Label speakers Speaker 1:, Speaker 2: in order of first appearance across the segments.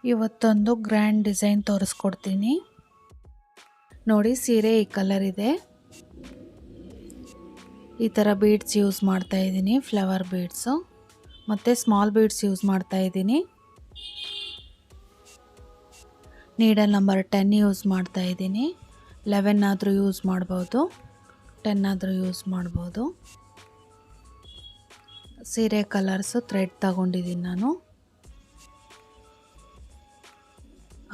Speaker 1: ಇವತ್ತೊಂದು grand design ತೋರಿಸ್ಕೊಡ್ತೀನಿ ನೋಡಿ. ಸೀರೆ ಈ ಕಲರ್ ಇದೆ. ಈ ಥರ ಬೀಡ್ಸ್ ಯೂಸ್ ಮಾಡ್ತಾ ಇದ್ದೀನಿ, ಫ್ಲವರ್ ಬೀಡ್ಸು ಮತ್ತು ಸ್ಮಾಲ್ ಬೀಡ್ಸ್ ಯೂಸ್ ಮಾಡ್ತಾ ಇದ್ದೀನಿ. ನೀಡಲ್ ನಂಬರ್ 10 ಯೂಸ್ ಮಾಡ್ತಾ ಇದ್ದೀನಿ. 11 ಆದರೂ ಯೂಸ್ ಮಾಡ್ಬೋದು, 10 ಆದರೂ ಯೂಸ್ ಮಾಡ್ಬೋದು. ಸೀರೆ ಕಲರ್ಸು ಥ್ರೆಡ್ ತಗೊಂಡಿದ್ದೀನಿ ನಾನು.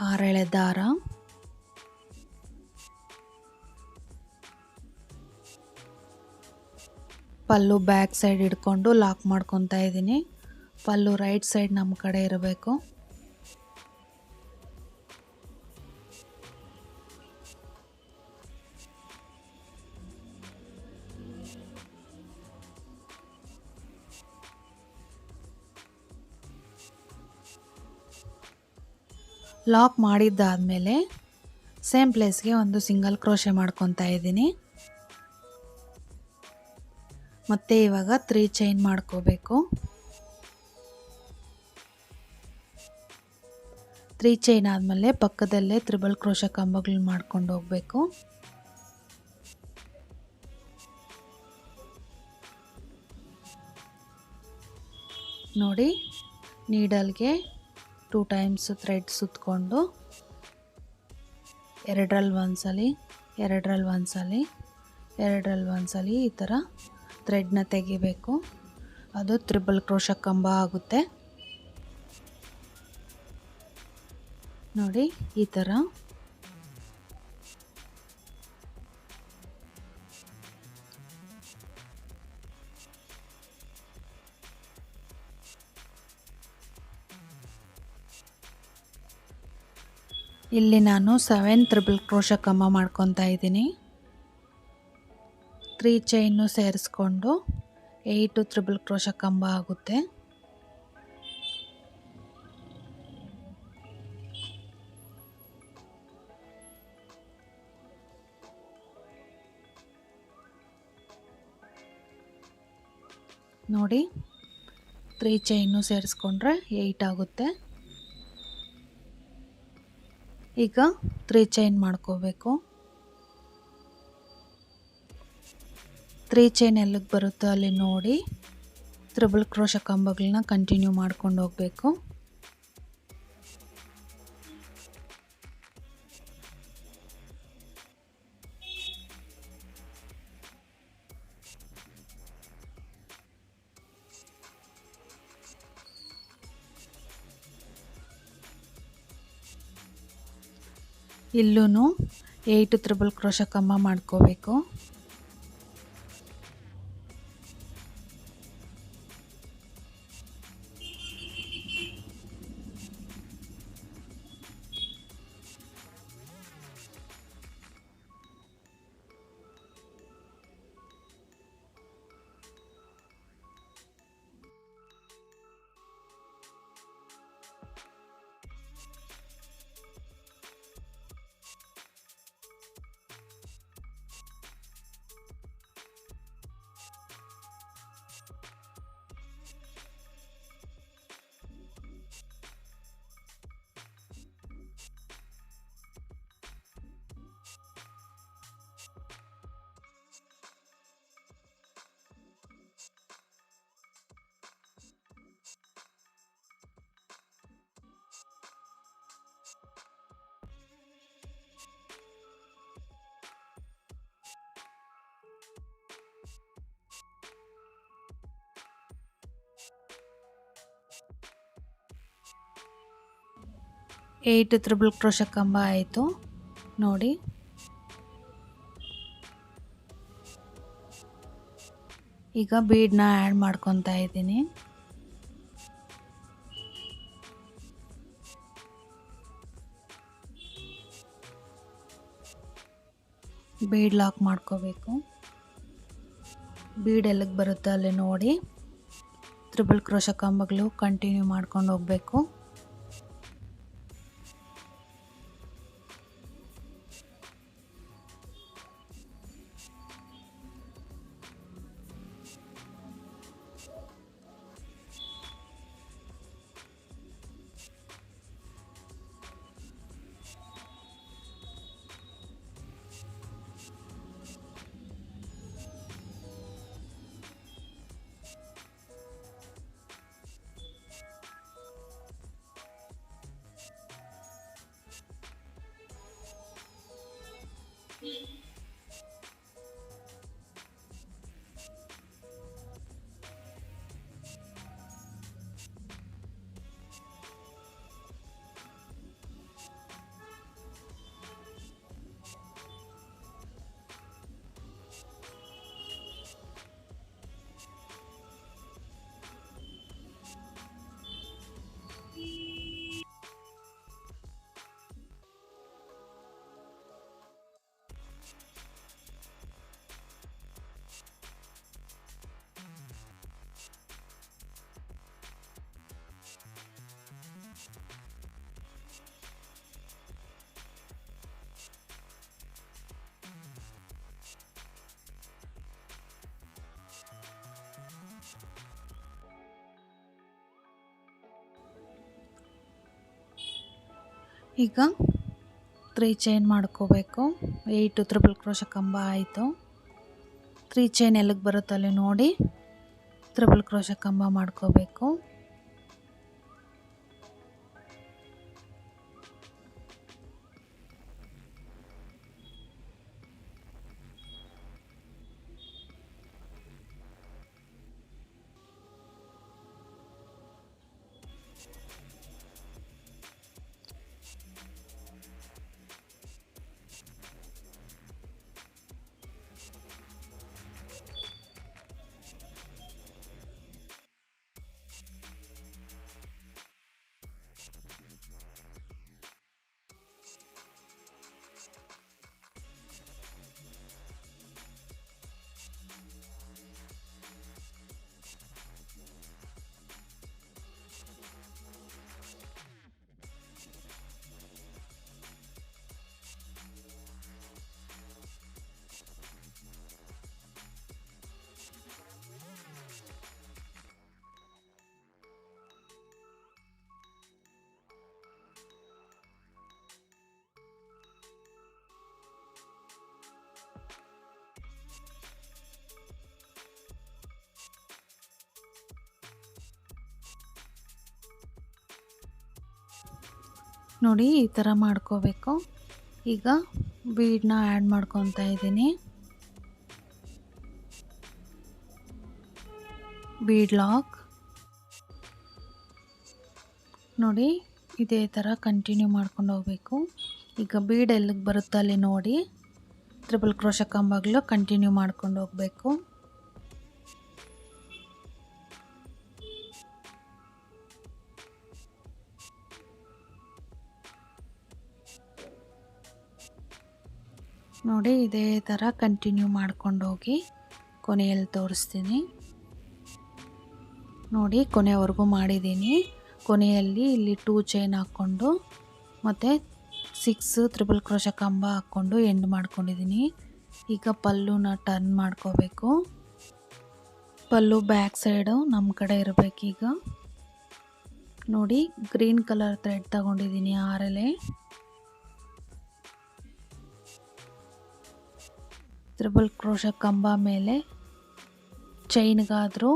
Speaker 1: 6 ಎಳೆ ದಾರ, ಪಲ್ಲು ಬ್ಯಾಕ್ ಸೈಡ್ ಹಿಡ್ಕೊಂಡು ಲಾಕ್ ಮಾಡ್ಕೊತಾ ಇದ್ದೀನಿ. ಪಲ್ಲು ರೈಟ್ ಸೈಡ್ ನಮ್ಮ ಕಡೆ ಇರಬೇಕು. ಲಾಕ್ ಮಾಡಿದ್ದಾದಮೇಲೆ ಸೇಮ್ ಪ್ಲೇಸ್ಗೆ ಒಂದು ಸಿಂಗಲ್ ಕ್ರೋಶೆ ಮಾಡ್ಕೊತಾ ಇದ್ದೀನಿ. ಮತ್ತು ಇವಾಗ 3 ಚೈನ್ ಮಾಡ್ಕೋಬೇಕು. 3 ಚೈನ್ ಆದಮೇಲೆ ಪಕ್ಕದಲ್ಲೇ ತ್ರಿಬಲ್ ಕ್ರೋಶೆ ಕಂಬಗಳು ಮಾಡ್ಕೊಂಡು ಹೋಗಬೇಕು. ನೋಡಿ, ನೀಡಲ್ಗೆ 2 ಟೈಮ್ಸ್ ಥ್ರೆಡ್ ಸುತ್ತಕೊಂಡು ಎರಡರಲ್ಲಿ ಒಂದ್ಸಲಿ, ಎರಡರಲ್ಲಿ ಒಂದ್ಸಲಿ, ಎರಡರಲ್ಲಿ ಒಂದ್ಸಲಿ ಈ ಥರ ಥ್ರೆಡ್ನ ತೆಗಿಬೇಕು. ಅದು ತ್ರಿಬಲ್ ಕ್ರೋಶೆ ಕಂಬ ಆಗುತ್ತೆ ನೋಡಿ. ಈ ಥರ ಇಲ್ಲಿ ನಾನು 7 ತ್ರಿಬಲ್ ಕ್ರೋಶೆ ಕಂಬ ಮಾಡ್ಕೊತಾ ಇದ್ದೀನಿ. 3 ಚೈನು ಸೇರಿಸ್ಕೊಂಡು 8 ತ್ರಿಬಲ್ ಕ್ರೋಶೆ ಕಂಬ ಆಗುತ್ತೆ. ನೋಡಿ, 3 ಚೈನು ಸೇರಿಸ್ಕೊಂಡ್ರೆ 8 ಆಗುತ್ತೆ. ಈಗ 3 ಚೈನ್ ಮಾಡ್ಕೋಬೇಕು. 3 ಚೈನ್ ಎಲ್ಲಿಗೆ ಬರುತ್ತೋ ಅಲ್ಲಿ ನೋಡಿ ತ್ರಿಬಲ್ ಕ್ರೋಶೆ ಕಂಬಗಳನ್ನ ಕಂಟಿನ್ಯೂ ಮಾಡ್ಕೊಂಡು ಹೋಗಬೇಕು. ಇಲ್ಲೂ 8 ತ್ರಿಬಲ್ ಕ್ರೋಶೆ ಕಂಬ ಮಾಡ್ಕೋಬೇಕು. ಏಯ್ಟ್ ತ್ರಿಬಲ್ ಕ್ರೋಶೆ ಕಂಬ ಆಯಿತು ನೋಡಿ. ಈಗ ಬೀಡ್ನ ಆ್ಯಡ್ ಮಾಡ್ಕೊತಾ ಇದ್ದೀನಿ. ಬೀಡ್ ಲಾಕ್ ಮಾಡ್ಕೋಬೇಕು. ಬೀಡ್ ಎಲ್ಲಿಗೆ ಬರುತ್ತೆ ಅಲ್ಲಿ ನೋಡಿ ತ್ರಿಬಲ್ ಕ್ರೋಶೆ ಕಂಬಗಳು ಕಂಟಿನ್ಯೂ ಮಾಡ್ಕೊಂಡು ಹೋಗಬೇಕು. ಈಗ 3 ಚೈನ್ ಮಾಡ್ಕೋಬೇಕು. 8 ತ್ರಿಬಲ್ ಕ್ರೋಶೆ ಕಂಬ ಆಯಿತು. 3 ಚೈನ್ ಎಲ್ಲಿಗೆ ಬರುತ್ತೆ ಅಲ್ಲಿ ನೋಡಿ ತ್ರಿಬಲ್ ಕ್ರೋಶೆ ಕಂಬ ಮಾಡ್ಕೋಬೇಕು. ನೋಡಿ ಈ ಥರ ಮಾಡ್ಕೋಬೇಕು. ಈಗ ಬೀಡನ್ನ ಆ್ಯಡ್ ಮಾಡ್ಕೊತಾ ಇದ್ದೀನಿ. ಬೀಡ್ ಲಾಕ್ ನೋಡಿ ಇದೇ ಥರ ಕಂಟಿನ್ಯೂ ಮಾಡ್ಕೊಂಡು ಹೋಗಬೇಕು. ಈಗ ಬೀಡ್ ಎಲ್ಲಿಗೆ ಬರುತ್ತೆ ಅಲ್ಲಿ ನೋಡಿ ತ್ರಿಬಲ್ ಕ್ರೋಶೆ ಕಂಬಗಳು ಕಂಟಿನ್ಯೂ ಮಾಡ್ಕೊಂಡು ಹೋಗಬೇಕು. ನೋಡಿ ಇದೇ ಥರ ಕಂಟಿನ್ಯೂ ಮಾಡ್ಕೊಂಡು ಹೋಗಿ ಕೊನೆಯಲ್ಲಿ ತೋರಿಸ್ತೀನಿ. ನೋಡಿ ಕೊನೆವರೆಗೂ ಮಾಡಿದ್ದೀನಿ. ಕೊನೆಯಲ್ಲಿ ಇಲ್ಲಿ 2 ಚೈನ್ ಹಾಕ್ಕೊಂಡು ಮತ್ತು 6 ತ್ರಿಬಲ್ ಕ್ರೋಶೆ ಕಂಬ ಹಾಕ್ಕೊಂಡು ಎಂಡ್ ಮಾಡ್ಕೊಂಡಿದ್ದೀನಿ. ಈಗ ಪಲ್ಲುನ ಟರ್ನ್ ಮಾಡ್ಕೋಬೇಕು. ಪಲ್ಲು ಬ್ಯಾಕ್ ಸೈಡು ನಮ್ಮ ಕಡೆ ಇರಬೇಕೀಗ. ನೋಡಿ ಗ್ರೀನ್ ಕಲರ್ ಥ್ರೆಡ್ ತಗೊಂಡಿದ್ದೀನಿ 6 ಎಳೆ. ತ್ರಿಬಲ್ ಕ್ರೋಶೆ ಕಂಬ ಮೇಲೆ ಚೈನ್ಗಾದರೂ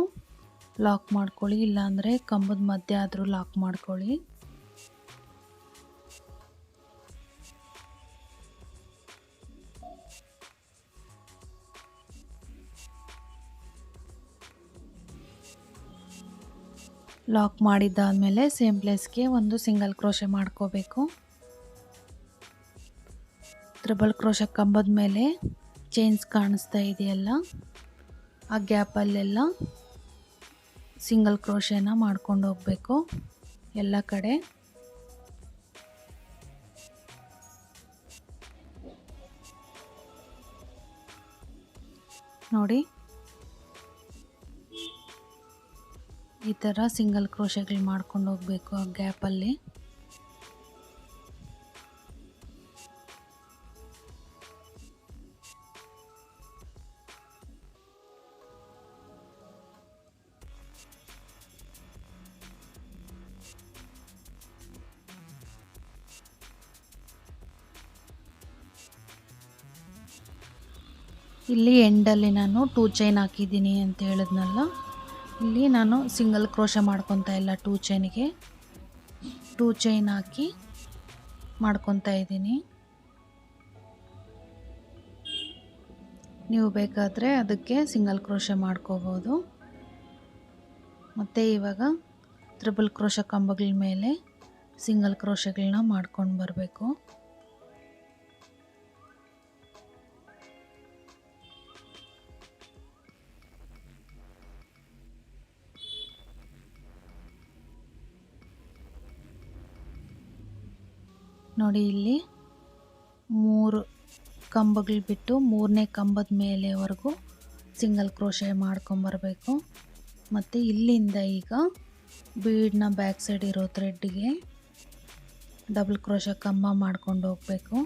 Speaker 1: ಲಾಕ್ ಮಾಡ್ಕೊಳ್ಳಿ, ಇಲ್ಲಾಂದರೆ ಕಂಬದ ಮಧ್ಯೆ ಆದರೂ ಲಾಕ್ ಮಾಡ್ಕೊಳ್ಳಿ. ಲಾಕ್ ಮಾಡಿದ್ದಾದಮೇಲೆ ಸೇಮ್ ಪ್ಲೇಸ್ಗೆ ಒಂದು ಸಿಂಗಲ್ ಕ್ರೋಶೆ ಮಾಡ್ಕೋಬೇಕು. ತ್ರಿಬಲ್ ಕ್ರೋಶೆ ಕಂಬದ ಮೇಲೆ ಚೈನ್ಸ್ ಕಾಣಿಸ್ತಾ ಇದೆಯಲ್ಲ ಆ ಗ್ಯಾಪಲ್ಲೆಲ್ಲ ಸಿಂಗಲ್ ಕ್ರೋಶೆನ ಮಾಡ್ಕೊಂಡು ಹೋಗಬೇಕು ಎಲ್ಲ ಕಡೆ. ನೋಡಿ ಈ ಥರ ಸಿಂಗಲ್ ಕ್ರೋಶೆಗಳು ಮಾಡ್ಕೊಂಡು ಹೋಗಬೇಕು ಆ ಗ್ಯಾಪಲ್ಲಿ. ಇಲ್ಲಿ ಎಂಡಲ್ಲಿ ನಾನು 2 ಚೈನ್ ಹಾಕಿದ್ದೀನಿ ಅಂತ ಹೇಳಿದ್ನಲ್ಲ, ಇಲ್ಲಿ ನಾನು ಸಿಂಗಲ್ ಕ್ರೋಶೆ ಮಾಡ್ಕೊತಾ ಇಲ್ಲ. 2 ಚೈನ್ಗೆ 2 ಚೈನ್ ಹಾಕಿ ಮಾಡ್ಕೊತಾ ಇದ್ದೀನಿ. ನೀವು ಬೇಕಾದರೆ ಅದಕ್ಕೆ ಸಿಂಗಲ್ ಕ್ರೋಶೆ ಮಾಡ್ಕೋಬೋದು. ಮತ್ತು ಇವಾಗ ತ್ರಿಬಲ್ ಕ್ರೋಶೆ ಕಂಬಗಳ ಮೇಲೆ ಸಿಂಗಲ್ ಕ್ರೋಶೆಗಳನ್ನ ಮಾಡ್ಕೊಂಡು ಬರಬೇಕು. ನೋಡಿ ಇಲ್ಲಿ 3 ಕಂಬಗಳು ಬಿಟ್ಟು 3ನೇ ಕಂಬದ ಮೇಲೆವರೆಗೂ ಸಿಂಗಲ್ ಕ್ರೋಶೆ ಮಾಡ್ಕೊಂಬರಬೇಕು. ಮತ್ತು ಇಲ್ಲಿಂದ ಈಗ ಬೀಡನ್ನ ಬ್ಯಾಕ್ ಸೈಡ್ ಇರೋ ಥ್ರೆಡ್ಗೆ ಡಬಲ್ ಕ್ರೋಶೆ ಕಂಬ ಮಾಡ್ಕೊಂಡು ಹೋಗಬೇಕು.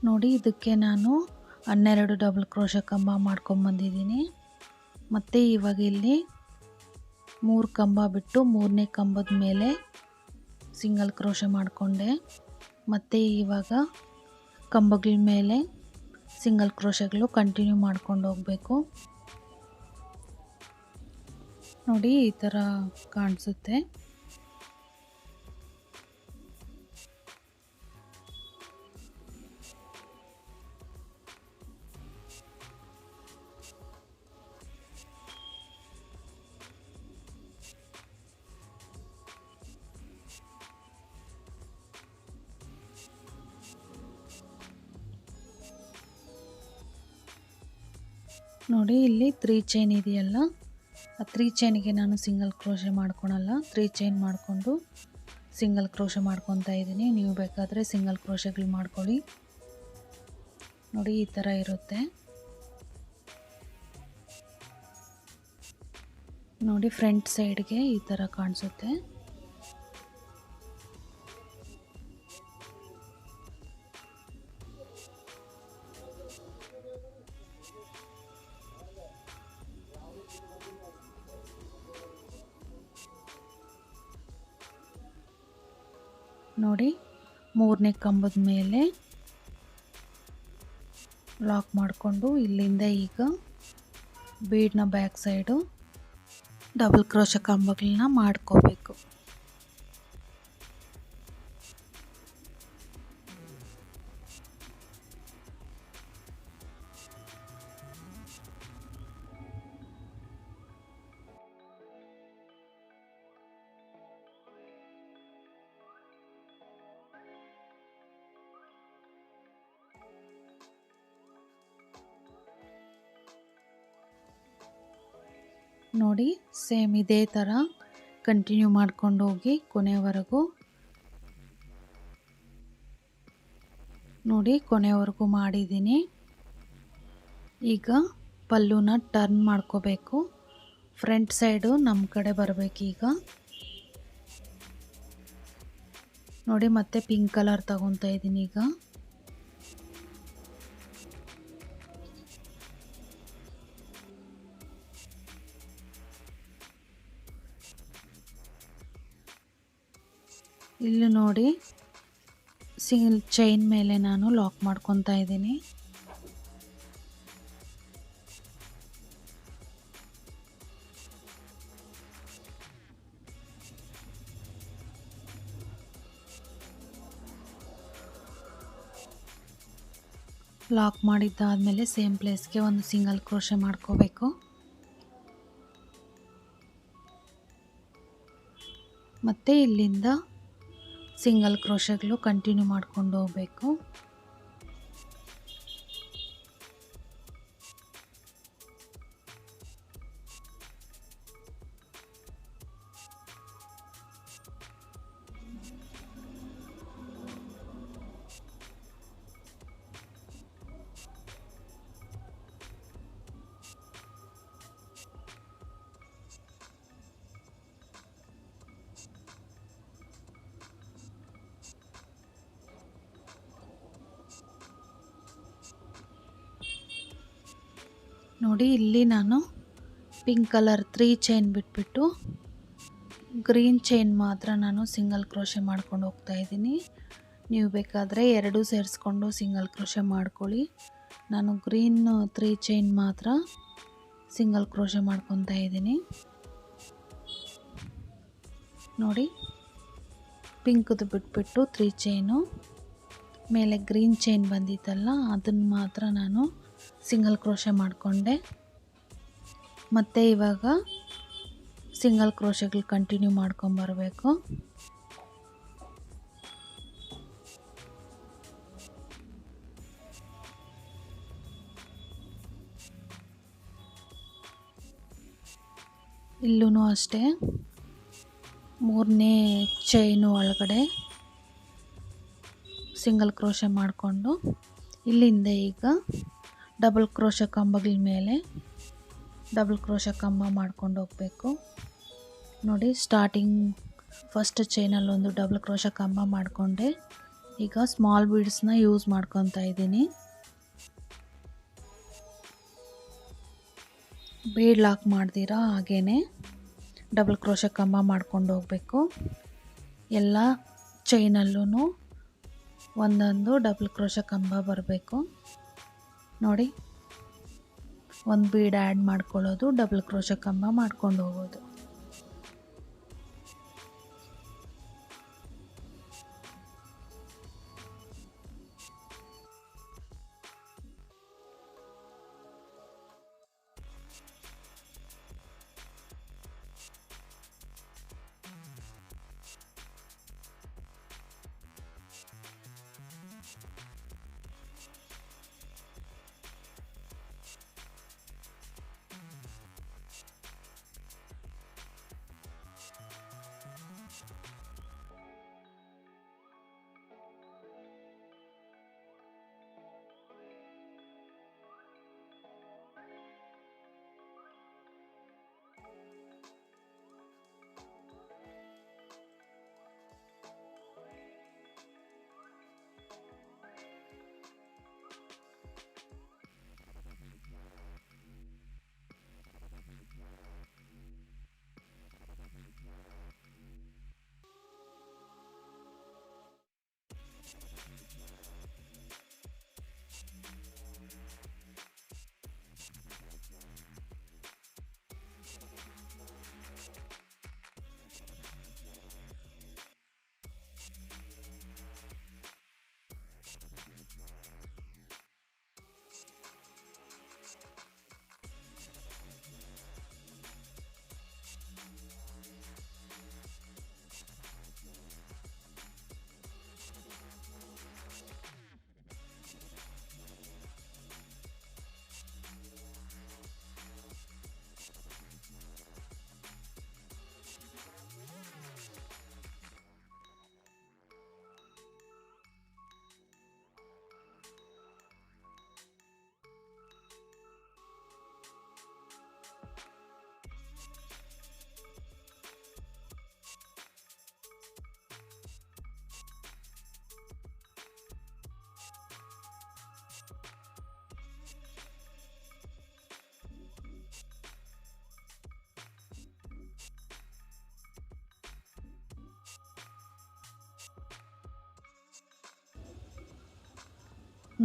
Speaker 1: ನೋಡಿ ಇದಕ್ಕೆ ನಾನು 12 ಡಬಲ್ ಕ್ರೋಶೆ ಕಂಬ ಮಾಡ್ಕೊಂಬಂದಿದ್ದೀನಿ. ಮತ್ತು ಇವಾಗ ಇಲ್ಲಿ 3 ಕಂಬ ಬಿಟ್ಟು 3ನೇ ಕಂಬದ ಮೇಲೆ ಸಿಂಗಲ್ ಕ್ರೋಶೆ ಮಾಡಿಕೊಂಡೆ. ಮತ್ತು ಇವಾಗ ಕಂಬಗಳ ಮೇಲೆ ಸಿಂಗಲ್ ಕ್ರೋಶೆಗಳು ಕಂಟಿನ್ಯೂ ಮಾಡ್ಕೊಂಡು ಹೋಗಬೇಕು. ನೋಡಿ ಈ ಥರ ಕಾಣಿಸುತ್ತೆ. ನೋಡಿ ಇಲ್ಲಿ 3 ಚೈನ್ ಇದೆಯಲ್ಲ, ಆ 3 ಚೈನಿಗೆ ನಾನು ಸಿಂಗಲ್ ಕ್ರೋಶೆ ಮಾಡ್ಕೊಳಲ್ಲ. 3 ಚೈನ್ ಮಾಡಿಕೊಂಡು ಸಿಂಗಲ್ ಕ್ರೋಶೆ ಮಾಡ್ಕೊತಾ ಇದ್ದೀನಿ. ನೀವು ಬೇಕಾದರೆ ಸಿಂಗಲ್ ಕ್ರೋಶೆಗಳು ಮಾಡ್ಕೊಳ್ಳಿ. ನೋಡಿ ಈ ಥರ ಇರುತ್ತೆ. ನೋಡಿ ಫ್ರಂಟ್ ಸೈಡ್ಗೆ ಈ ಥರ ಕಾಣಿಸುತ್ತೆ. ನೋಡಿ 3ನೇ ಕಂಬದ ಮೇಲೆ ಲಾಕ್ ಮಾಡಿಕೊಂಡು ಇಲ್ಲಿಂದ ಈಗ ಬೀಡ್ನ ಬ್ಯಾಕ್ ಸೈಡು ಡಬಲ್ ಕ್ರೋಶೆ ಕಂಬಗಳನ್ನ ಮಾಡ್ಕೋಬೇಕು. ನೋಡಿ ಸೇಮ್ ಇದೇ ಥರ ಕಂಟಿನ್ಯೂ ಮಾಡ್ಕೊಂಡು ಹೋಗಿ ಕೊನೆವರೆಗೂ. ನೋಡಿ ಕೊನೆವರೆಗೂ ಮಾಡಿದ್ದೀನಿ. ಈಗ ಪಲ್ಲುನ ಟರ್ನ್ ಮಾಡ್ಕೋಬೇಕು. ಫ್ರಂಟ್ ಸೈಡು ನಮ್ಮ ಕಡೆ ಬರಬೇಕೀಗ. ನೋಡಿ ಮತ್ತೆ ಪಿಂಕ್ ಕಲರ್ ತಗೊತಾ ಇದ್ದೀನಿ ಈಗ. ಇಲ್ಲಿ ನೋಡಿ ಸಿಂಗಲ್ ಚೈನ್ ಮೇಲೆ ನಾನು ಲಾಕ್ ಮಾಡ್ಕೊತಾ ಇದ್ದೀನಿ. ಲಾಕ್ ಮಾಡಿದ್ದಾದಮೇಲೆ ಸೇಮ್ ಪ್ಲೇಸ್ಗೆ ಒಂದು ಸಿಂಗಲ್ ಕ್ರೋಶೆ ಮಾಡ್ಕೋಬೇಕು. ಮತ್ತು ಇಲ್ಲಿಂದ ಸಿಂಗಲ್ ಕ್ರೋಶೆಗಳು ಕಂಟಿನ್ಯೂ ಮಾಡ್ಕೊಂಡು ಹೋಗಬೇಕು. ನೋಡಿ ಇಲ್ಲಿ ನಾನು ಪಿಂಕ್ ಕಲರ್ 3 ಚೈನ್ ಬಿಟ್ಬಿಟ್ಟು ಗ್ರೀನ್ ಚೈನ್ ಮಾತ್ರ ನಾನು ಸಿಂಗಲ್ ಕ್ರೋಶೆ ಮಾಡ್ಕೊಂಡು ಹೋಗ್ತಾ ಇದ್ದೀನಿ. ನೀವು ಬೇಕಾದರೆ ಎರಡೂ ಸೇರಿಸ್ಕೊಂಡು ಸಿಂಗಲ್ ಕ್ರೋಶೆ ಮಾಡ್ಕೊಳ್ಳಿ. ನಾನು ಗ್ರೀನ್ 3 ಚೈನ್ ಮಾತ್ರ ಸಿಂಗಲ್ ಕ್ರೋಶೆ ಮಾಡ್ಕೊತಾ ಇದ್ದೀನಿ. ನೋಡಿ ಪಿಂಕ್ದು ಬಿಟ್ಬಿಟ್ಟು 3 ಚೈನು ಮೇಲೆ ಗ್ರೀನ್ ಚೈನ್ ಬಂದಿತ್ತಲ್ಲ ಅದನ್ನು ಮಾತ್ರ ನಾನು ಸಿಂಗಲ್ ಕ್ರೋಶೆ ಮಾಡಿಕೊಂಡೆ. ಮತ್ತು ಇವಾಗ ಸಿಂಗಲ್ ಕ್ರೋಶೆಗಳು ಕಂಟಿನ್ಯೂ ಮಾಡ್ಕೊಂಬರಬೇಕು. ಇಲ್ಲೂ ಅಷ್ಟೇ 3ನೇ ಚೈನು ಒಳಗಡೆ ಸಿಂಗಲ್ ಕ್ರೋಶೆ ಮಾಡಿಕೊಂಡು ಇಲ್ಲಿಂದ ಈಗ ಡಬಲ್ ಕ್ರೋಶೆ ಕಂಬಗಳ ಮೇಲೆ ಡಬಲ್ ಕ್ರೋಶೆ ಕಂಬ ಮಾಡ್ಕೊಂಡು ಹೋಗಬೇಕು. ನೋಡಿ ಸ್ಟಾರ್ಟಿಂಗ್ ಫಸ್ಟ್ ಚೈನಲ್ಲಿ ಒಂದು ಡಬಲ್ ಕ್ರೋಶೆ ಕಂಬ ಮಾಡಿಕೊಂಡೆ. ಈಗ ಸ್ಮಾಲ್ ಬೀಡ್ಸ್ನ ಯೂಸ್ ಮಾಡ್ಕೊತಾ ಇದ್ದೀನಿ. ಬೀಡ್ ಲಾಕ್ ಮಾಡ್ದಿರಾ ಹಾಗೇ ಡಬಲ್ ಕ್ರೋಶೆ ಕಂಬ ಮಾಡ್ಕೊಂಡು ಹೋಗಬೇಕು. ಎಲ್ಲ ಚೈನಲ್ಲೂ ಒಂದೊಂದು ಡಬಲ್ ಕ್ರೋಶೆ ಕಂಬ ಬರಬೇಕು ನೋಡಿ. ಒಂದು ಬೀಡ್ ಆ್ಯಡ್ ಮಾಡ್ಕೊಳ್ಳೋದು, ಡಬಲ್ ಕ್ರೋಶೆ ಕಂಬ ಮಾಡ್ಕೊಂಡು ಹೋಗೋದು.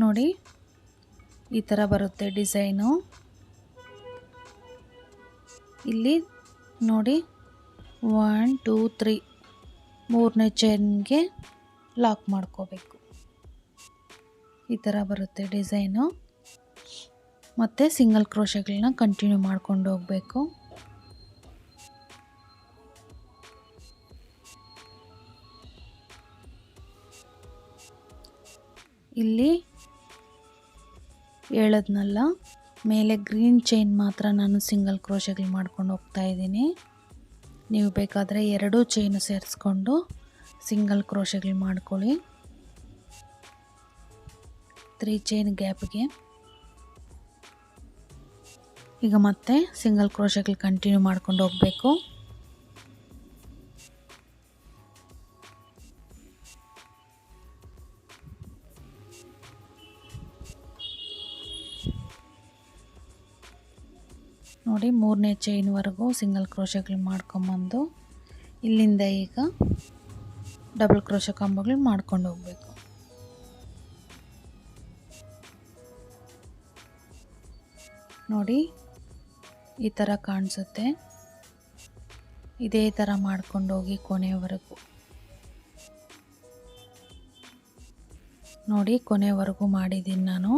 Speaker 1: ನೋಡಿ ಈ ಥರ ಬರುತ್ತೆ ಡಿಸೈನು. ಇಲ್ಲಿ ನೋಡಿ 1 2 3 ಮೂರನೇ ಚೈನ್ಗೆ ಲಾಕ್ ಮಾಡ್ಕೋಬೇಕು. ಈ ಥರ ಬರುತ್ತೆ ಡಿಸೈನು. ಮತ್ತು ಸಿಂಗಲ್ ಕ್ರೋಶೆಗಳನ್ನ ಕಂಟಿನ್ಯೂ ಮಾಡ್ಕೊಂಡು ಹೋಗಬೇಕು. ಇಲ್ಲಿ ಹೇಳದ್ನಲ್ಲ, ಮೇಲೆ ಗ್ರೀನ್ ಚೈನ್ ಮಾತ್ರ ನಾನು ಸಿಂಗಲ್ ಕ್ರೋಶೆಗಳು ಮಾಡ್ಕೊಂಡು ಹೋಗ್ತಾ ಇದ್ದೀನಿ. ನೀವು ಬೇಕಾದರೆ 2 ಚೈನು ಸೇರಿಸ್ಕೊಂಡು ಸಿಂಗಲ್ ಕ್ರೋಶೆಗಳು ಮಾಡ್ಕೊಳ್ಳಿ. 3 ಚೈನ್ ಗ್ಯಾಪ್ಗೆ. ಈಗ ಮತ್ತೆ ಸಿಂಗಲ್ ಕ್ರೋಶೆಗಳು ಕಂಟಿನ್ಯೂ ಮಾಡ್ಕೊಂಡು ಹೋಗಬೇಕು. ನೋಡಿ ಮೂರನೇ ಚೈನ್ವರೆಗೂ ಸಿಂಗಲ್ ಕ್ರೋಶೆಗಳು ಮಾಡ್ಕೊಂಬಂದು ಇಲ್ಲಿಂದ ಈಗ ಡಬಲ್ ಕ್ರೋಶೆ ಕಂಬಗಳು ಮಾಡ್ಕೊಂಡು ಹೋಗಬೇಕು. ನೋಡಿ ಈ ಥರ ಕಾಣಿಸುತ್ತೆ. ಇದೇ ಥರ ಮಾಡ್ಕೊಂಡು ಹೋಗಿ ಕೊನೆಯವರೆಗೂ. ನೋಡಿ ಕೊನೆಯವರೆಗೂ ಮಾಡಿದ್ದೀನಿ ನಾನು.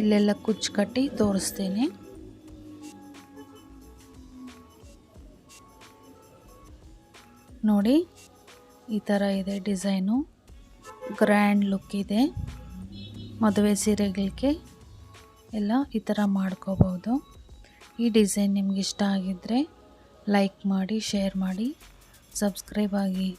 Speaker 1: ಇಲ್ಲೆಲ್ಲ ಕುಚ್ಚು ಕಟ್ಟಿ ತೋರಿಸ್ತೀನಿ. ನೋಡಿ ಈ ಥರ ಇದೆ ಡಿಸೈನು. ಗ್ರ್ಯಾಂಡ್ ಲುಕ್ ಇದೆ. ಮದುವೆ ಸೀರೆಗಳಿಗೆ ಎಲ್ಲ ಈ ಥರ ಮಾಡ್ಕೋಬೋದು. ಈ ಡಿಸೈನ್ ನಿಮ್ಗೆ ಇಷ್ಟ ಆಗಿದ್ದರೆ ಲೈಕ್ ಮಾಡಿ, ಶೇರ್ ಮಾಡಿ, ಸಬ್ಸ್ಕ್ರೈಬ್ ಆಗಿ.